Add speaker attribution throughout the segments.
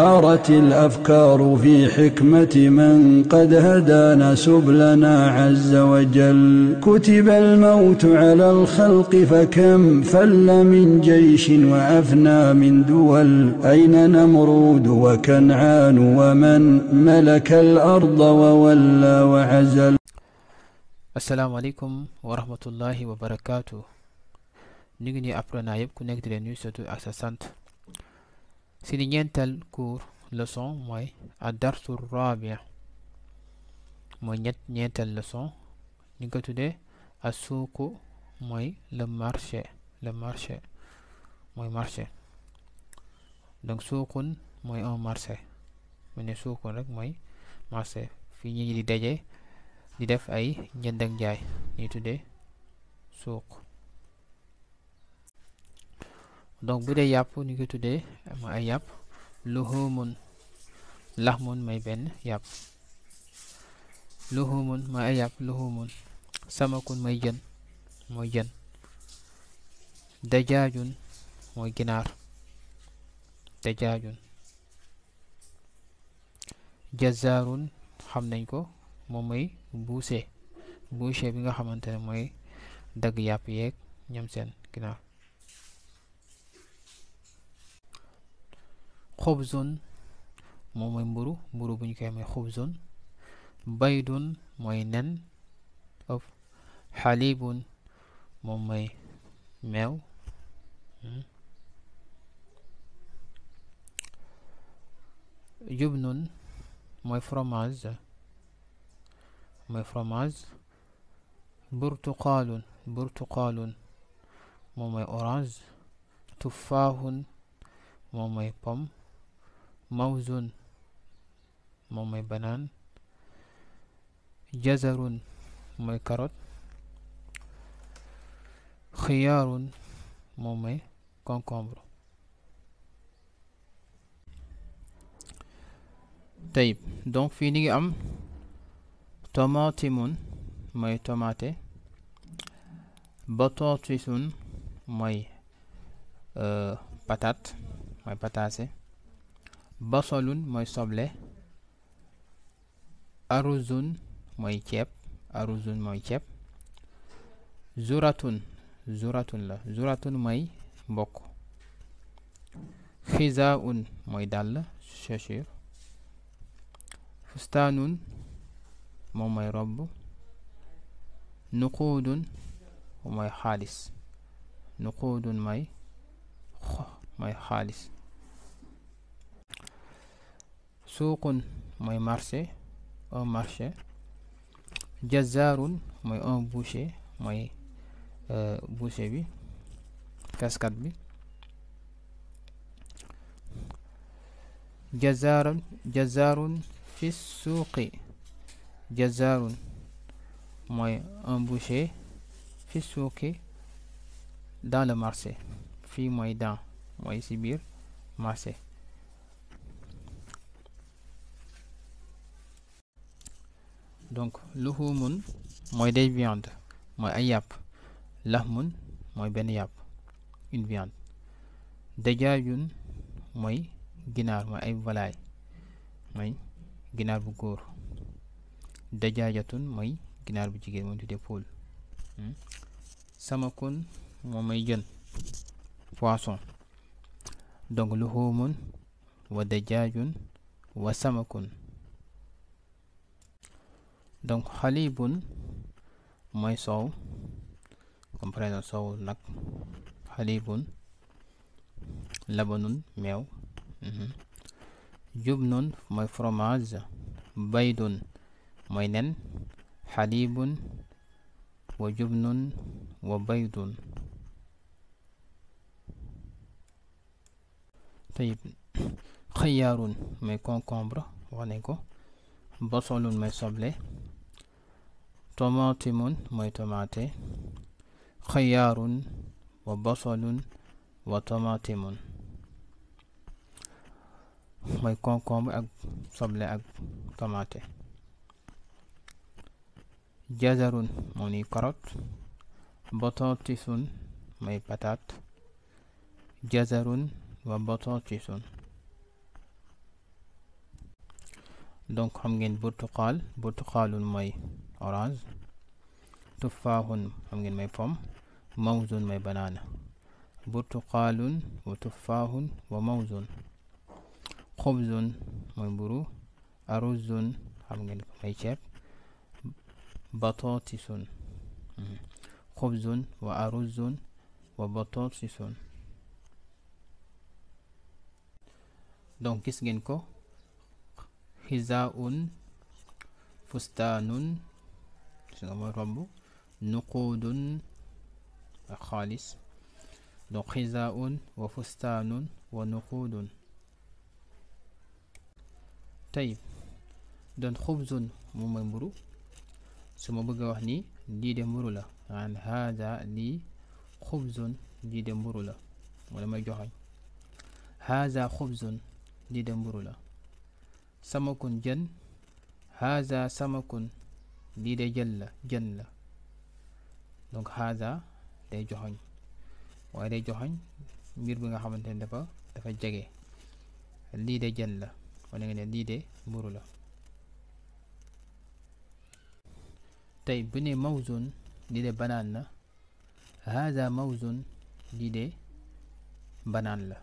Speaker 1: حارت الأفكار في حكمة من قد هدانا سبلنا عز وجل. كتب الموت على الخلق فكم فل من جيش وأفنى من دول. أين نمرود وكنعان ومن ملك الأرض وولى وعزل.
Speaker 2: السلام عليكم ورحمة الله وبركاته. نيجي أبرنا يبكو نقدر نيوساتو أساسانت سيدي ñentel cours leçon moy ad-darsu rabi' moy ñentel leçon ñu ko tuddé as-suuqu moy le marché moy marché. Donc suuqun moy un marché mu ne suuqun rek moy marché fi ñi di dajé di def ay ñënd ak jaay ñi tuddé suuq. Donc bu dee yàpp ñu ko tuddee ma ay yàpp luhumun lahmun may benn yàpp luhumun ma ay yàpp luhumun samakun may jën mooy jën dajaajun mooy ginaar dajaajun jazaarun xam nañ ko moom mooy boucher bi nga xamante ne mooy dagg yàpp yeeg ñoom seen ginaar. xubzun moom mooy mburu bu ñu koy may xubzun baydun mooy nen of xalibun moom mooy meew jubnun mooy fromage burtuqaalun moom mooy orange tufaahun moom mooy pomme mawzun moom mooy banaan jazarun mooy carotte xiyaarun moom mooy concombre. tayib donc fii ni ngi am tomatimun mooy tomate bataatisun mooy patate mooy pataase basolun mooy soble aruzun mooy ceeb zuratun mooy mbokk xizaun mooy dàll chaussure fustaanun moom mooy robb nuquudun mooy xaalis suuqun mooy marché jazaarun mooy un boucher mooy boucher bi kaskat bi jazaarun fi suuqi jazaarun mooy un boucher fi suuqi dans le marché fii mooy dans mooy ci biir marché. donc luhumun mooy des viandes mooy ay yàpp lahmun mooy benn yàpp une viande dajaajun mooy ginaar mooy ay volaille mooy ginaar bu góor dajaajatun mooy ginaar bu jigéen mooy tuddee poule samakun moom mooy jën poisson. donc luhumun wa dajaajun wa samakun. donc xalibun mooy soow comme par exemple soow nag xalibun labanun meew jubnun mooy fromage baydun mooy nen xalibun wa jubnun wa baydun. tayib xiyaarun mooy concombre wax nañ ko basolun mooy soble tomatimun mooy tomate xiyaarun wa basolun wa tomatimun mooy concombre ak soble ak tomate jazarun moo ni carotte batatisun mooy patate jazarun wa batatisun donc xam ngeen burtuqaal burtuqaalun mooy orange tufaahun xam ngeen mooy pomme mawzun mooy banaana burtuqaalun wa tufaahun wa mawzun xubzun mooy mburu aruzun xam ngeen ko mooy ceeb batatisun xubzun wa aruzun wa batatisun donc gis ngeen ko xizaun fustaanun gis nga mooy romb nuquudun ak xaalis donc xizaun wa fustaanun wa nuquudun tayib donc xubzun moom mooy mburu su ma bëgg a wax ni lii de mburu la an haada lii xubzun lii de mburu la wala may joxoñ haada xubzun lii de mburu la samakun jën haada samakun lii de jën la donc haada day joxoñ waaye day joxoñ mbir bi nga xamante ne dafa jege lii de jën la wala nga ne lii de mburu la tey bu ne mawzun lii de banaan la haada mawzun lii de banaan la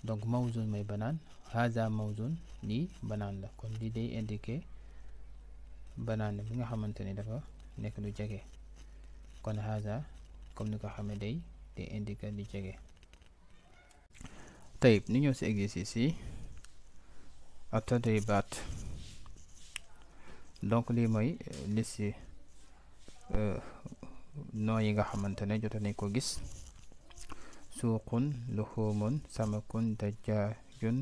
Speaker 2: donc mawzun mooy banaan haada mawzun lii banaan la kon lii day indiqué banaan bi nga xamante ne dafa nekk lu jege kon haada comme ni ko xamee day indiqué lu jege tey ni ñëw si exercice yi at-tadribaat donc lii mooy liste noo yi nga xamante ne jot nañ ko gis suuqun luhumun samakun dajjaajun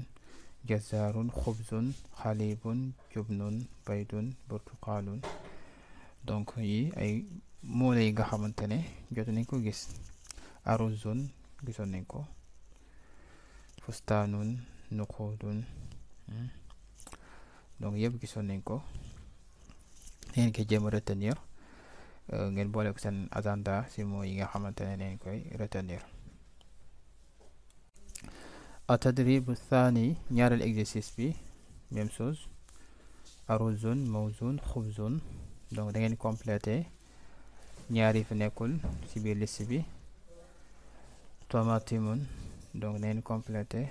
Speaker 2: jazaarun xubzun xalibun jubnun baydun burtuqaalun donc yi ay moole yi nga xamante ne jot nañ ko gis aruzun gisoon nañ ko fustaanun nuquudun donc yëpp gisoon nañ ko ngeen koy jéem a retenir ngeen boole ko seen agenda si moo yi nga xamante ne neen koy retenir atadribu thani ñaareel exercice bi même chose aruzun mawzun xubzun donc da ngeen complété ñaari fi nekkul si biir liste bi tomatimun donc da ngeen complété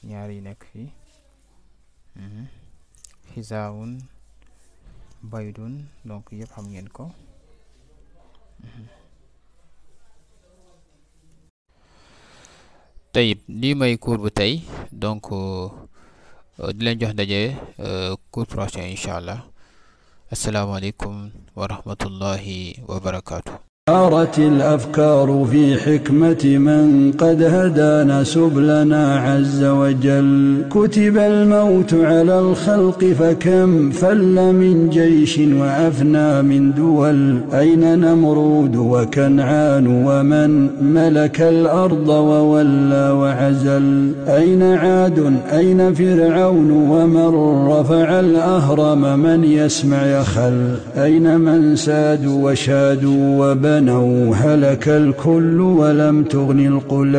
Speaker 2: ñaari nekk fii xizaawun baydun donc yëpp xam ngeen ko tayib lii may cours bu tey donc di leen jox daje cours prochain incha allah asalaamaaleykum wa rahmatullahi wa barakaatu.
Speaker 1: دارت الأفكار في حكمة من قد هدانا سبلنا عز وجل كتب الموت على الخلق فكم فل من جيش وأفنى من دول أين نمرود وكنعان ومن ملك الأرض وولى وعزل أين عاد أين فرعون ومن رفع الأهرم من يسمع يخل أين من سادوا وشادوا وبنوا هلك الكل ولم تغن القلى